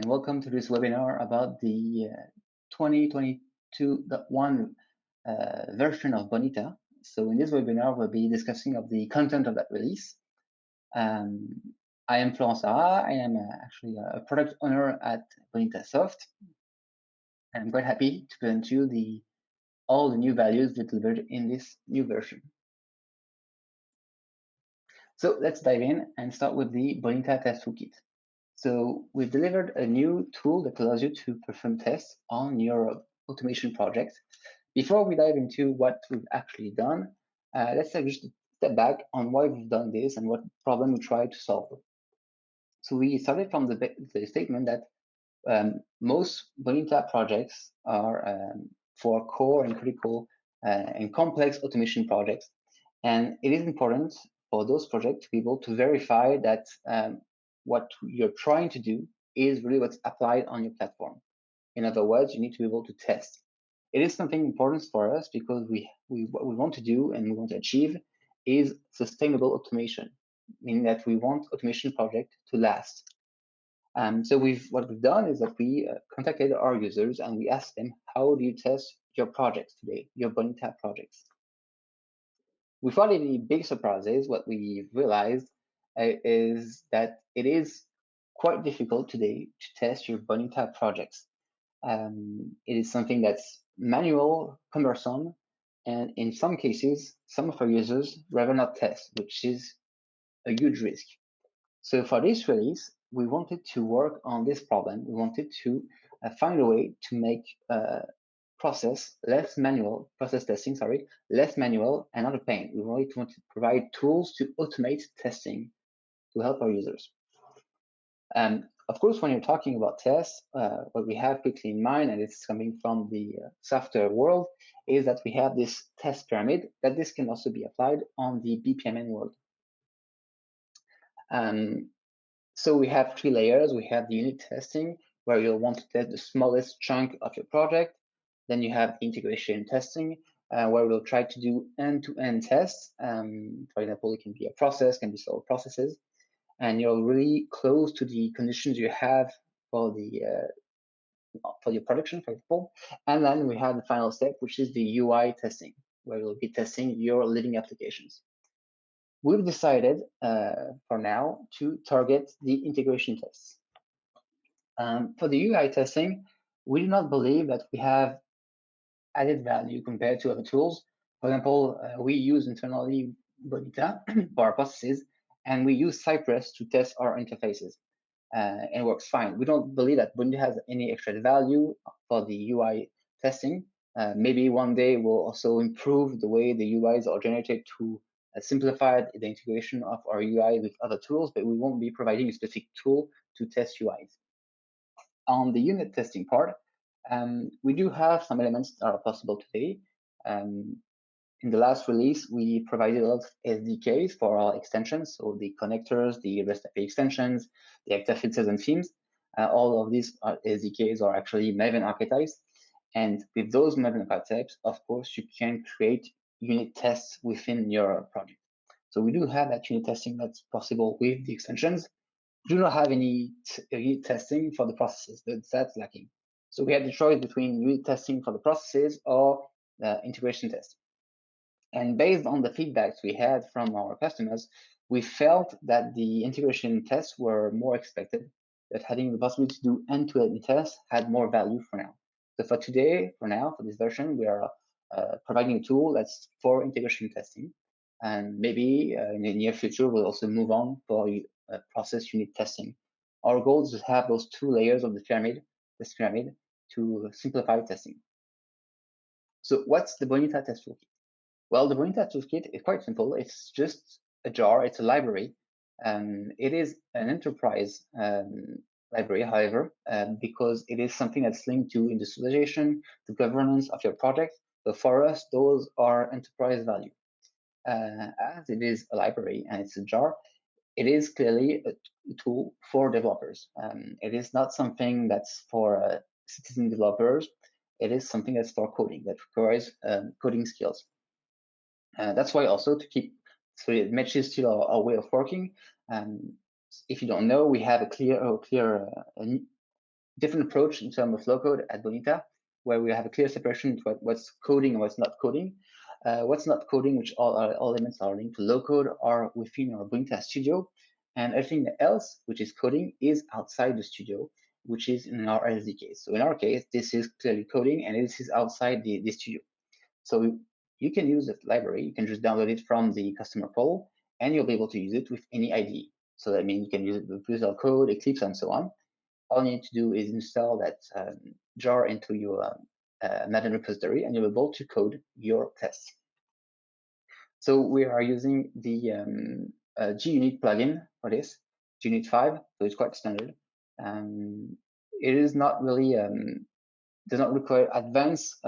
welcome to this webinar about the 2022.1 version of Bonita. So in this webinar, we'll be discussing of the content of that release. I am Florent Sarat. I am actually a product owner at Bonitasoft. And I'm quite happy to present you all the new values delivered in this new version. So let's dive in and start with the Bonita Test Toolkit. So we've delivered a new tool that allows you to perform tests on your automation project. Before we dive into what we've actually done, let's take just a step back on why we've done this and what problem we try to solve. So we started from the statement that most Bonita projects are for core and critical and complex automation projects. And it is important for those projects to be able to verify that what you're trying to do is really what's applied on your platform. In other words, you need to be able to test. It is something important for us because what we want to do and we want to achieve is sustainable automation, meaning that we want automation project to last. So what we've done is that we contacted our users and we asked them, how do you test your projects today, your Bonita projects? Without any big surprises, what we realized is that it is quite difficult today to test your Bonita projects. It is something that's manual, cumbersome, and in some cases, some of our users rather not test, which is a huge risk. So for this release, we wanted to work on this problem. We wanted to find a way to make process testing, less manual and not a pain. We wanted to provide tools to automate testing to help our users. Of course, when you're talking about tests, what we have quickly in mind, and it's coming from the software world, is that we have this test pyramid, that this can also be applied on the BPMN world. So we have 3 layers. We have the unit testing, where you'll want to test the smallest chunk of your project. Then you have integration testing, where we'll try to do end-to-end tests. For example, it can be a process, can be several processes, and you're really close to the conditions you have for your production, for example. And then we have the final step, which is the UI testing, where we'll be testing your living applications. We've decided for now to target the integration tests. For the UI testing, we do not believe that we have added value compared to other tools. For example, we use internally Bonita for our processes, and we use Cypress to test our interfaces, and it works fine. We don't believe that Bonita has any extra value for the UI testing. Maybe one day we'll also improve the way the UIs are generated to simplify the integration of our UI with other tools, but we won't be providing a specific tool to test UIs. On the unit testing part, we do have some elements that are possible today. In the last release, we provided a lot of SDKs for our extensions, so the connectors, the REST API extensions, the active filters and themes. All of these SDKs are actually Maven archetypes. And with those Maven archetypes, of course, you can create unit tests within your project. So we do have that unit testing that's possible with the extensions. We do not have any unit testing for the processes. That's lacking. So we had the choice between unit testing for the processes or integration tests. And based on the feedbacks we had from our customers, we felt that the integration tests were more expected, that having the possibility to do end-to-end tests had more value for now. So for today, for this version, we are providing a tool that's for integration testing. And maybe in the near future, we'll also move on for process unit testing. Our goal is to have those 2 layers of this pyramid to simplify testing. So what's the Bonita Test Toolkit? Well, the Bonita Toolkit is quite simple. It's just a jar, it's a library. It is an enterprise library, however, because it is something that's linked to industrialization, the governance of your project. So for us, those are enterprise value. As it is a library and it's a jar, it is clearly a tool for developers. It is not something that's for citizen developers. It is something that's for coding, that requires coding skills. That's why also so it matches to our way of working. If you don't know, we have a clear different approach in terms of low code at Bonita, where we have a clear separation between what's coding and what's not coding. What's not coding, which all elements are linked to low code, are within our Bonita studio, and everything else, which is coding, is outside the studio, which is in our SDK. So in our case, this is clearly coding, and this is outside the studio. So you can use the library. You can just download it from the customer portal, and you'll be able to use it with any IDE. So that means you can use it with Visual Code, Eclipse, and so on. All you need to do is install that jar into your Maven repository, and you'll be able to code your tests. So we are using the GUnit plugin for this, GUnit 5, so it's quite standard. It is not really, does not require advanced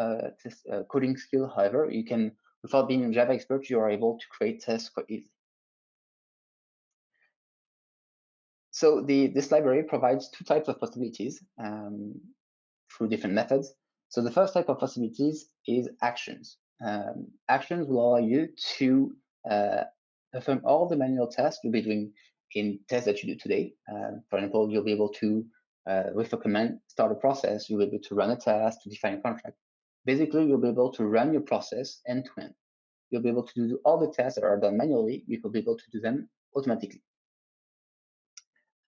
coding skill. However, you can, without being a Java expert, you are able to create tests quite easily. So this library provides two types of possibilities through different methods. So the first type of possibilities is actions. Actions will allow you to perform all the manual tasks you'll be doing in tests that you do today. For example, you'll be able to, with a command, start a process. You'll be able to run a test, to define a contract. Basically, you'll be able to run your process end to end. You'll be able to do all the tests that are done manually. You will be able to do them automatically.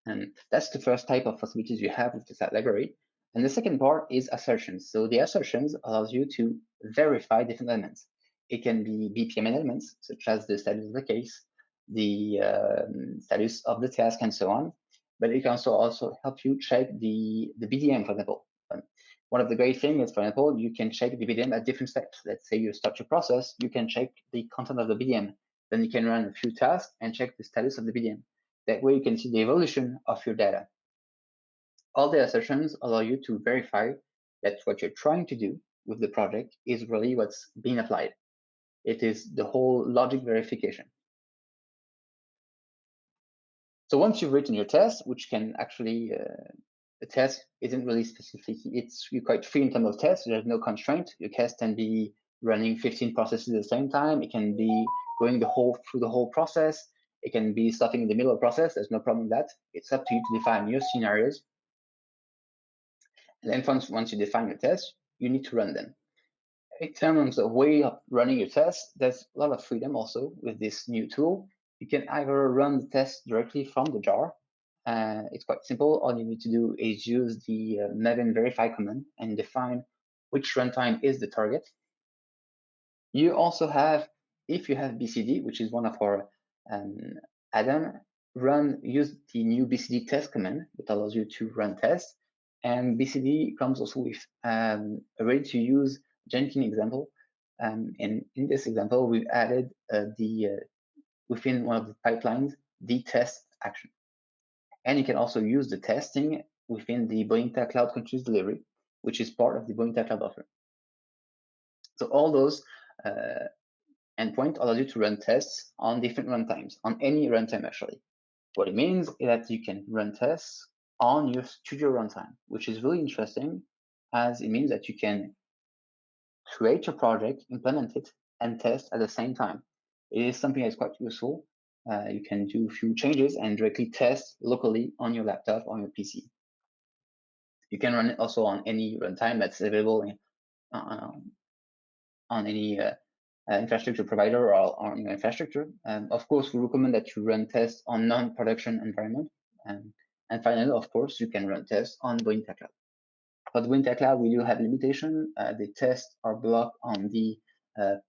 And that's the first type of possibilities you have with this library. And the second part is assertions. So the assertions allows you to verify different elements. It can be BPM elements, such as the status of the case, the status of the task, and so on. But it can also help you check the BDM, for example. One of the great things is, for example, you can check the BDM at different steps. Let's say you start your process, you can check the content of the BDM. Then you can run a few tasks and check the status of the BDM. That way you can see the evolution of your data. All the assertions allow you to verify that what you're trying to do with the project is really what's being applied. It is the whole logic verification. So once you've written your test, which can actually, the test isn't really specific. You're quite free in terms of tests. There's no constraint. Your test can be running 15 processes at the same time. It can be going through the whole process. It can be stopping in the middle of the process. There's no problem with that. It's up to you to define your scenarios. And then once you define your tests, you need to run them. In terms of way of running your tests, there's a lot of freedom also with this new tool. You can either run the test directly from the jar. It's quite simple. All you need to do is use the Maven verify command and define which runtime is the target. You also have, if you have BCD, which is one of our add-on, use the new BCD test command that allows you to run tests. And BCD comes also with a ready-to-use Jenkins example. And in this example, we've added within one of the pipelines, the test action. And you can also use the testing within the Bonita Cloud Continuous Delivery, which is part of the Bonita Cloud offering. So all those endpoint allows you to run tests on different runtimes, on any runtime actually. What it means is that you can run tests on your studio runtime, which is really interesting, as it means that you can create your project, implement it, and test at the same time. It is something that's quite useful. You can do a few changes and directly test locally on your laptop, on your PC. You can run it also on any runtime that's available on any infrastructure provider or on your infrastructure. Of course, we recommend that you run tests on non-production environment. And finally, of course, you can run tests on Bonita Cloud. For the Bonita Cloud, we do have limitation. The tests are blocked on the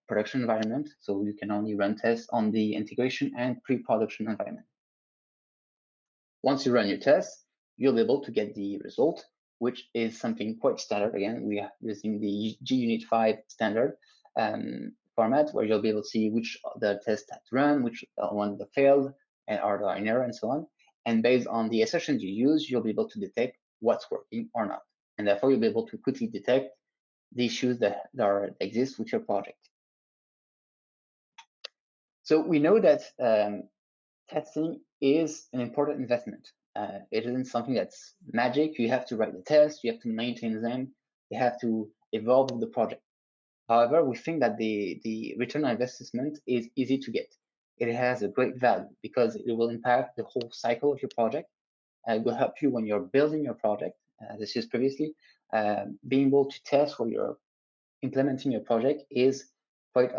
production environment, so you can only run tests on the integration and pre-production environment. Once you run your tests, you'll be able to get the result, which is something quite standard. Again, we are using the GUnit 5 standard format, where you'll be able to see which the tests that run, which one that failed, and are in error, and so on. And based on the assertions you use, you'll be able to detect what's working or not. And therefore, you'll be able to quickly detect the issues that exist with your project. So we know that testing is an important investment. It isn't something that's magic. You have to write the tests, you have to maintain them, you have to evolve the project. However, we think that the return on investment is easy to get. It has a great value because it will impact the whole cycle of your project. It will help you when you're building your project, this is previously, being able to test while you're implementing your project is quite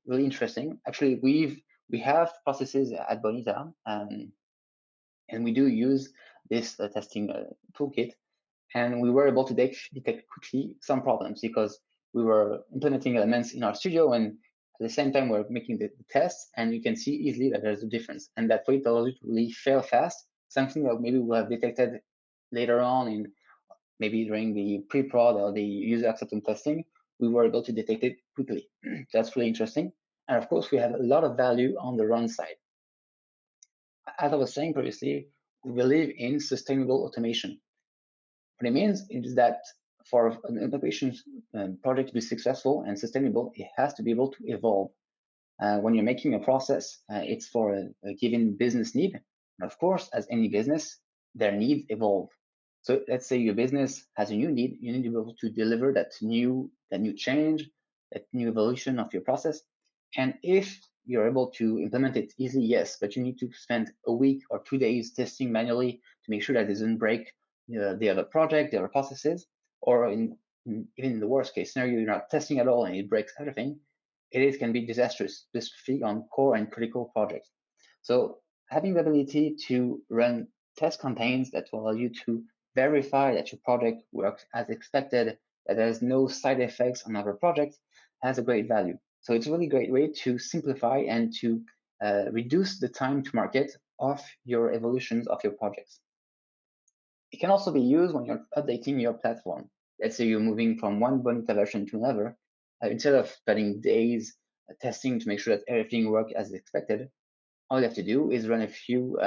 really interesting. Actually, we have processes at Bonita, and we do use this testing toolkit, and we were able to detect quickly some problems because we were implementing elements in our studio, and at the same time we're making the tests, and you can see easily that there's a difference, and that way it allows you to really fail fast, something that maybe we'll have detected later on in maybe during the pre-prod or the user acceptance testing. We were able to detect it quickly. That's really interesting. And of course, we have a lot of value on the run side. As I was saying previously, we believe in sustainable automation. What it means is that for an automation project to be successful and sustainable, it has to be able to evolve. When you're making a process, it's for a given business need. And of course, as any business, their needs evolve. So let's say your business has a new need, you need to be able to deliver that new change, that new evolution of your process. And if you're able to implement it easily, yes, but you need to spend a week or 2 days testing manually to make sure that it doesn't break the other project, the other processes, or even in the worst case scenario, you're not testing at all and it breaks everything. It can be disastrous, especially on core and critical projects. So having the ability to run test campaigns that will allow you to verify that your project works as expected, that there's no side effects on other projects, has a great value. So it's a really great way to simplify and to reduce the time to market of your evolutions of your projects. It can also be used when you're updating your platform. Let's say you're moving from one Bonita version to another. Instead of spending days testing to make sure that everything works as expected, all you have to do is run a few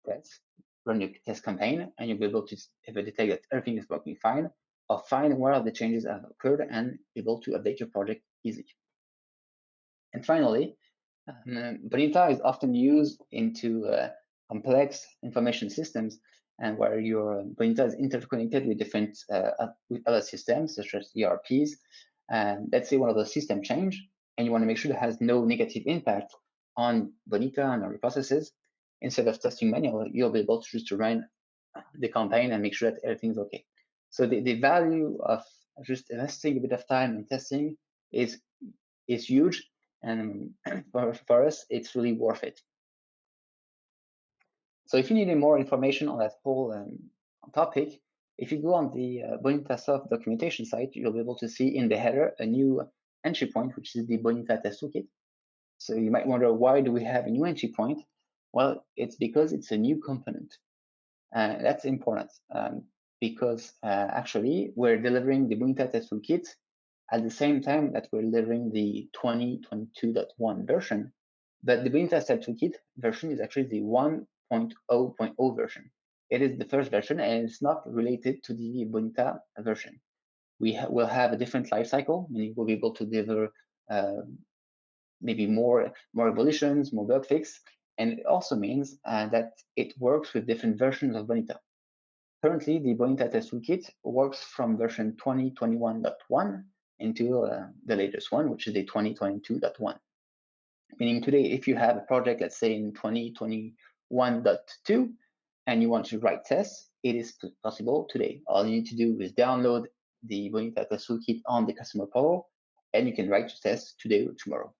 tests, run your test campaign, and you'll be able to either detect that everything is working fine, or find where the changes have occurred and be able to update your project easily. And finally, Bonita is often used into complex information systems, and where your Bonita is interconnected with different with other systems such as ERPs. And let's say one of those systems change, and you want to make sure that has no negative impact on Bonita and other processes. Instead of testing manually, you'll be able to just run the campaign and make sure that everything's okay. So the value of just investing a bit of time in testing is huge, and for us, it's really worth it. So if you need more information on that whole topic, if you go on the Bonitasoft documentation site, you'll be able to see in the header a new entry point, which is the Bonita Test Toolkit. So you might wonder, why do we have a new entry point? Well, it's because it's a new component. That's important because actually we're delivering the Bonita Test Toolkit at the same time that we're delivering the 2022.1 version. But the Bonita Test Toolkit version is actually the 1.0.0 version. It is the first version, and it's not related to the Bonita version. We will have a different life cycle, meaning we'll be able to deliver maybe more evolutions, more bug fix, and it also means that it works with different versions of Bonita. Currently, the Bonita Test Toolkit works from version 2021.1 into the latest one, which is the 2022.1. Meaning today, if you have a project, let's say in 2021.2, and you want to write tests, it is possible today. All you need to do is download the Bonita Test Toolkit on the customer portal, and you can write your tests today or tomorrow.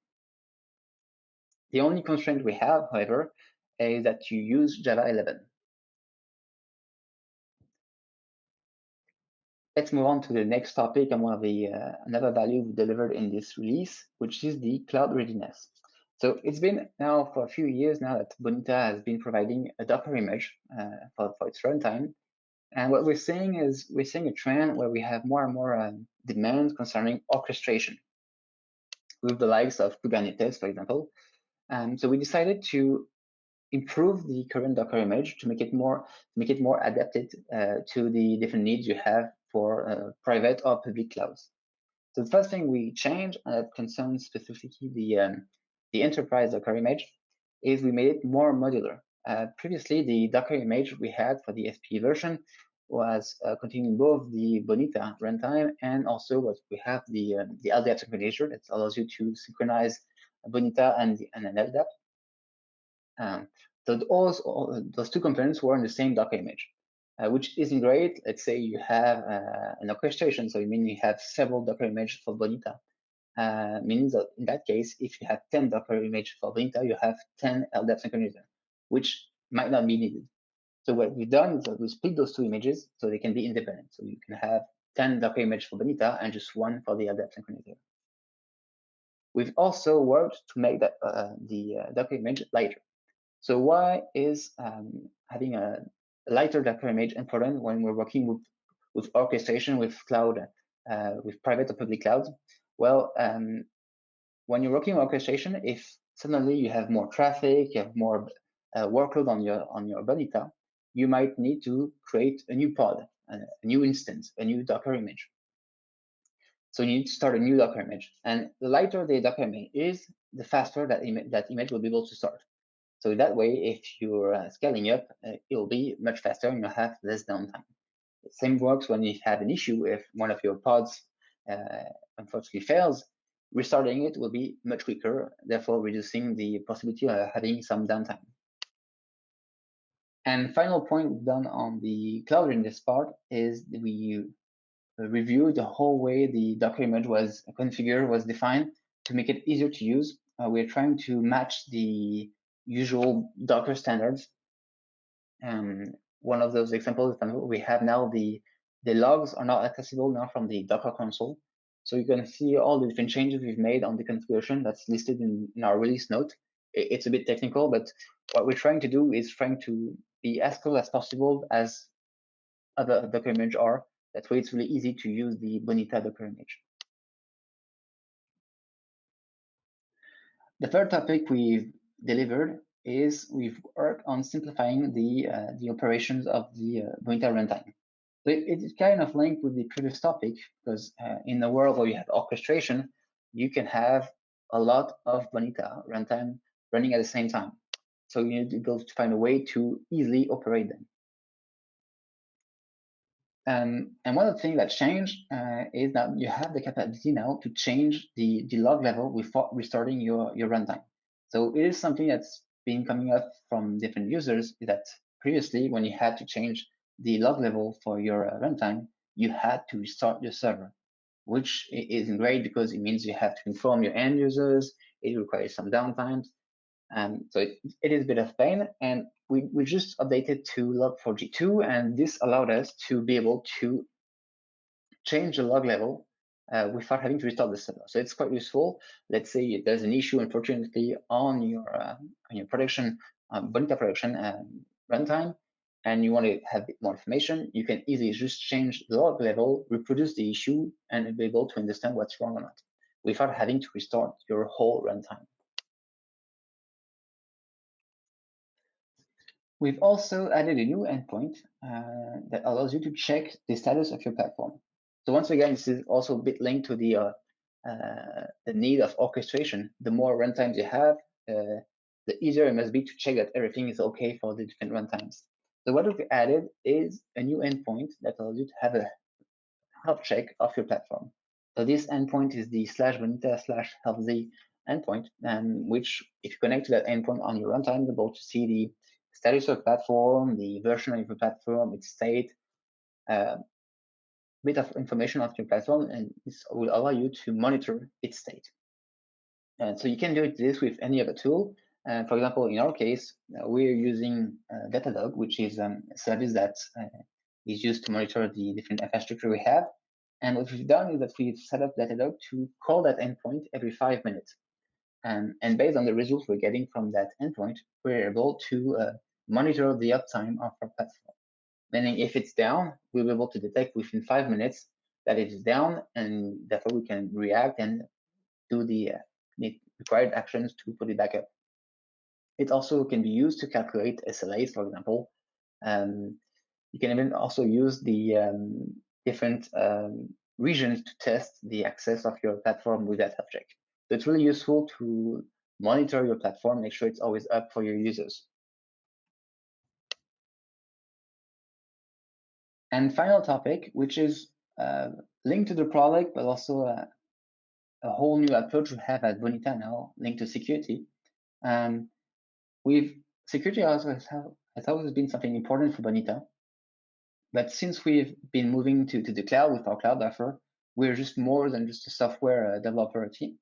The only constraint we have, however, is that you use Java 11. Let's move on to the next topic and one of the another value we delivered in this release, which is the cloud readiness. So it's been now for a few years now that Bonita has been providing a Docker image for its runtime. And what we're seeing is we're seeing a trend where we have more and more demands concerning orchestration with the likes of Kubernetes, for example. So we decided to improve the current Docker image to make it more adapted to the different needs you have for private or public clouds. So the first thing we changed that concerns specifically the enterprise Docker image is we made it more modular. Previously, the Docker image we had for the SP version was containing both the Bonita runtime and also what we have the LDAP synchronizer that allows you to synchronize Bonita and an LDAP. So those two components were in the same Docker image. which isn't great. Let's say you have an orchestration, so you mean you have several Docker images for Bonita. Means that in that case, if you have 10 Docker images for Bonita, you have 10 LDAP synchronizers, which might not be needed. So what we've done is that we split those two images so they can be independent. So you can have 10 Docker images for Bonita and just one for the LDAP synchronizer. We've also worked to make that the Docker image lighter. So why is having a lighter Docker image important when we're working with orchestration, with cloud, with private or public clouds? Well, when you're working with orchestration, if suddenly you have more traffic, you have more workload on your Bonita, you might need to create a new pod, a new instance, a new Docker image. So you need to start a new Docker image. And the lighter the Docker image is, the faster that image will be able to start. So that way, if you're scaling up, it'll be much faster and you'll have less downtime. The same works when you have an issue if one of your pods unfortunately fails. Restarting it will be much quicker, therefore reducing the possibility of having some downtime. And final point we've done on the cloud in this part is we review the whole way the Docker image was configured, was defined to make it easier to use. We're trying to match the usual Docker standards. One of those examples, we have now the logs are not accessible now from the Docker console. So you can see all the different changes we've made on the configuration that's listed in our release note. It's a bit technical, but what we're trying to do is trying to be as close as possible as other Docker images are. That way it's really easy to use the Bonita Docker image. The third topic we've delivered is we've worked on simplifying the operations of the Bonita runtime. So it's kind of linked with the previous topic because in the world where you have orchestration, you can have a lot of Bonita runtime running at the same time. So you need to go to find a way to easily operate them. And one of the things that changed is that you have the capability now to change the log level without restarting your runtime. So it is something that's been coming up from different users that previously when you had to change the log level for your runtime, you had to restart your server, which isn't great because it means you have to inform your end users, it requires some downtime. So it is a bit of pain, and we just updated to log4j2, and this allowed us to be able to change the log level without having to restart the server. So it's quite useful. Let's say there's an issue, unfortunately, on your production, Bonita production runtime, and you want to have a bit more information, you can easily just change the log level, reproduce the issue, and be able to understand what's wrong or not, without having to restart your whole runtime. We've also added a new endpoint that allows you to check the status of your platform. So once again, this is also a bit linked to the need of orchestration. The more runtimes you have, the easier it must be to check that everything is okay for the different runtimes. So what we've added is a new endpoint that allows you to have a health check of your platform. So this endpoint is the /bonita/healthy endpoint, which if you connect to that endpoint on your runtime, you're able to see the status of the platform, the version of your platform, its state, bit of information of your platform, and this will allow you to monitor its state. And so you can do this with any other tool. For example, in our case, we're using Datadog, which is a service that is used to monitor the different infrastructure we have. And what we've done is that we've set up Datadog to call that endpoint every 5 minutes. And based on the results we're getting from that endpoint, we're able to monitor the uptime of our platform. Meaning if it's down, we'll be able to detect within 5 minutes that it is down, and therefore we can react and do the required actions to put it back up. It also can be used to calculate SLAs, for example. You can even also use the different regions to test the access of your platform with that object. So it's really useful to monitor your platform, make sure it's always up for your users. And final topic, which is linked to the product, but also a whole new approach we have at Bonita now, linked to security. Security has always been something important for Bonita. But since we've been moving to the cloud with our cloud offer, we're just more than just a software developer team,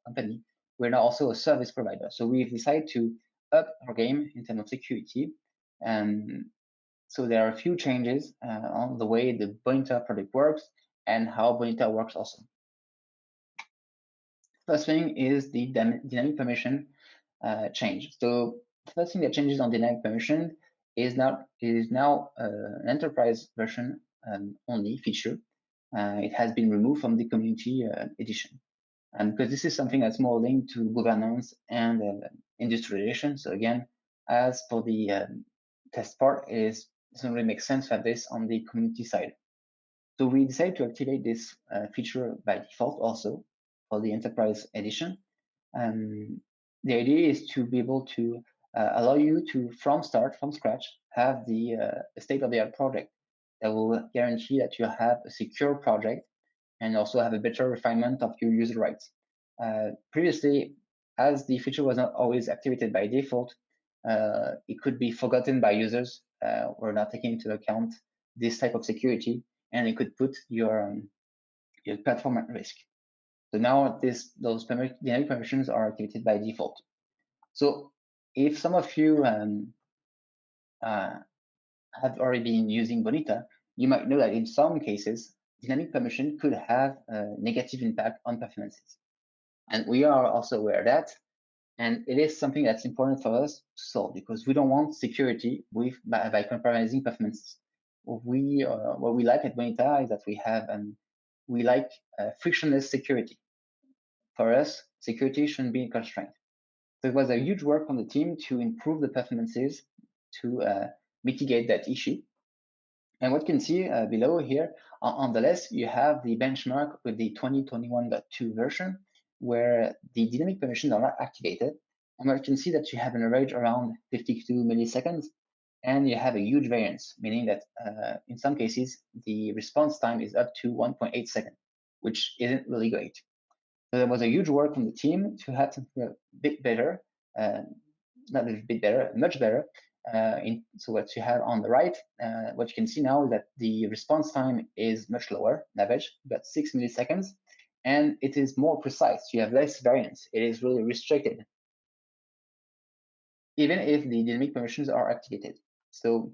company. We're now also a service provider. So we've decided to up our game in terms of security. And so there are a few changes on the way the Bonita product works and how Bonita works also. First thing is the dynamic permission change. So the first thing that changes on dynamic permission is now an enterprise version only feature. It has been removed from the community edition. And because this is something that's more linked to governance and industrialization. So again, as for the test part, it doesn't really make sense to have this on the community side. So we decided to activate this feature by default also for the enterprise edition. The idea is to be able to allow you to, from scratch, have the state-of-the-art project that will guarantee that you have a secure project and also have a better refinement of your user rights. Previously, as the feature was not always activated by default, it could be forgotten by users or not taking into account this type of security, and it could put your platform at risk. So now those dynamic permissions are activated by default. So if some of you have already been using Bonita, you might know that in some cases, dynamic permission could have a negative impact on performances. And we are also aware of that. And it is something that's important for us to solve because we don't want security by compromising performances. What we like at Bonita is that we like frictionless security. For us, security shouldn't be a constraint. So it was a huge work on the team to improve the performances to mitigate that issue. And what you can see below here, on the left, you have the benchmark with the 2021.2 version, where the dynamic permissions are not activated. And where you can see that you have an average around 52 milliseconds, and you have a huge variance, meaning that in some cases, the response time is up to 1.8 seconds, which isn't really great. So there was a huge work on the team to have something a bit better, not a bit better, much better. So what you have on the right, what you can see now is that the response time is much lower, on average, about 6 milliseconds, and it is more precise. You have less variance. It is really restricted, even if the dynamic permissions are activated. So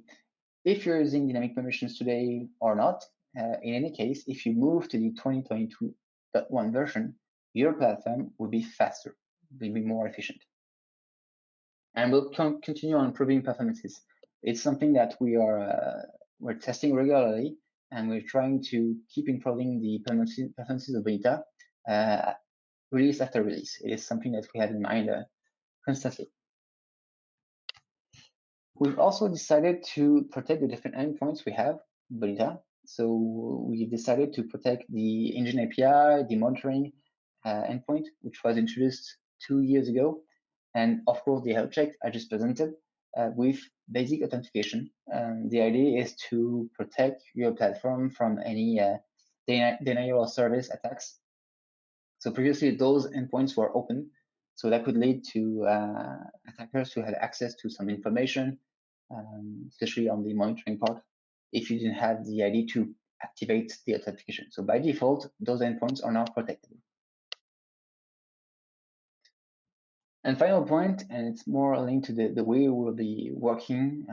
if you're using dynamic permissions today or not, in any case, if you move to the 2022.1 version, your platform will be faster, will be more efficient. And we'll continue on improving performances. It's something that we're testing regularly, and we're trying to keep improving the performances of Bonita release after release. It is something that we have in mind constantly. We've also decided to protect the different endpoints we have in Bonita. So we decided to protect the engine API, the monitoring endpoint, which was introduced 2 years ago, and of course the health check I just presented with basic authentication. The idea is to protect your platform from any denial of service attacks. So previously those endpoints were open, so that could lead to attackers who had access to some information, especially on the monitoring part, if you didn't have the ID to activate the authentication. So by default, those endpoints are now protected. And final point, and it's more linked to the way we'll be working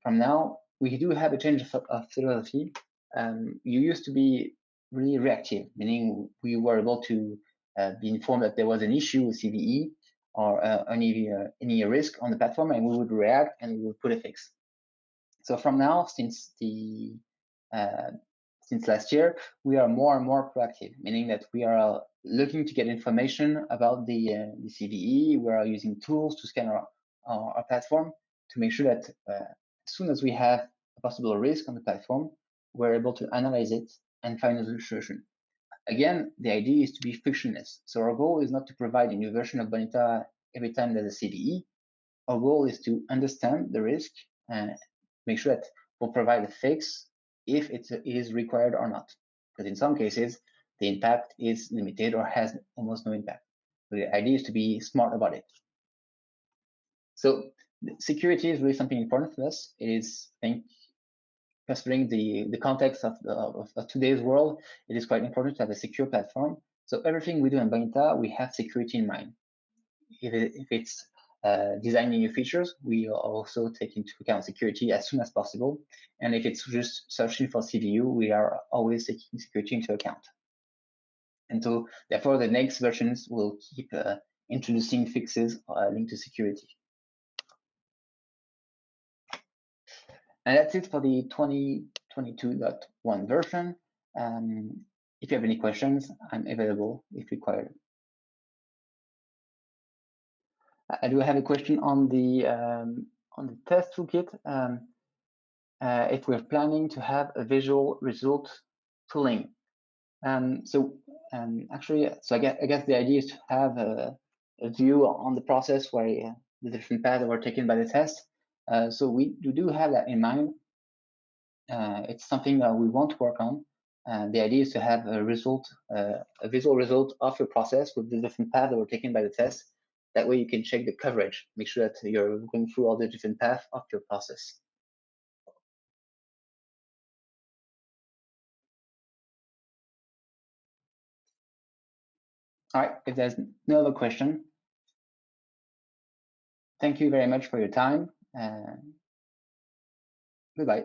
from now, we do have a change of philosophy. You used to be really reactive, meaning we were able to be informed that there was an issue with CVE or any risk on the platform, and we would react and we would put a fix. So from now, since last year, we are more and more proactive, meaning that we are looking to get information about the CVE. We are using tools to scan our platform to make sure that as soon as we have a possible risk on the platform, we're able to analyze it and find a solution. Again, the idea is to be frictionless. So our goal is not to provide a new version of Bonita every time there's a CVE. Our goal is to understand the risk and make sure that we'll provide a fix if it is required or not. Because in some cases, the impact is limited or has almost no impact. So the idea is to be smart about it. So security is really something important for us. It is, I think, considering the context of today's world, it is quite important to have a secure platform. So everything we do in Bonita, we have security in mind. If it's designing new features, we also take into account security as soon as possible. And if it's just searching for CVU, we are always taking security into account. And so therefore, the next versions will keep introducing fixes linked to security. And that's it for the 2022.1 version. If you have any questions, I'm available if required. I do have a question on the test toolkit. If we're planning to have a visual result tooling. Actually, I guess the idea is to have a view on the process where the different paths were taken by the test. So we do have that in mind. It's something we want to work on. The idea is to have a result, a visual result of your process with the different paths that were taken by the test. That way you can check the coverage, make sure that you're going through all the different paths of your process. All right, if there's no other question, thank you very much for your time. Goodbye.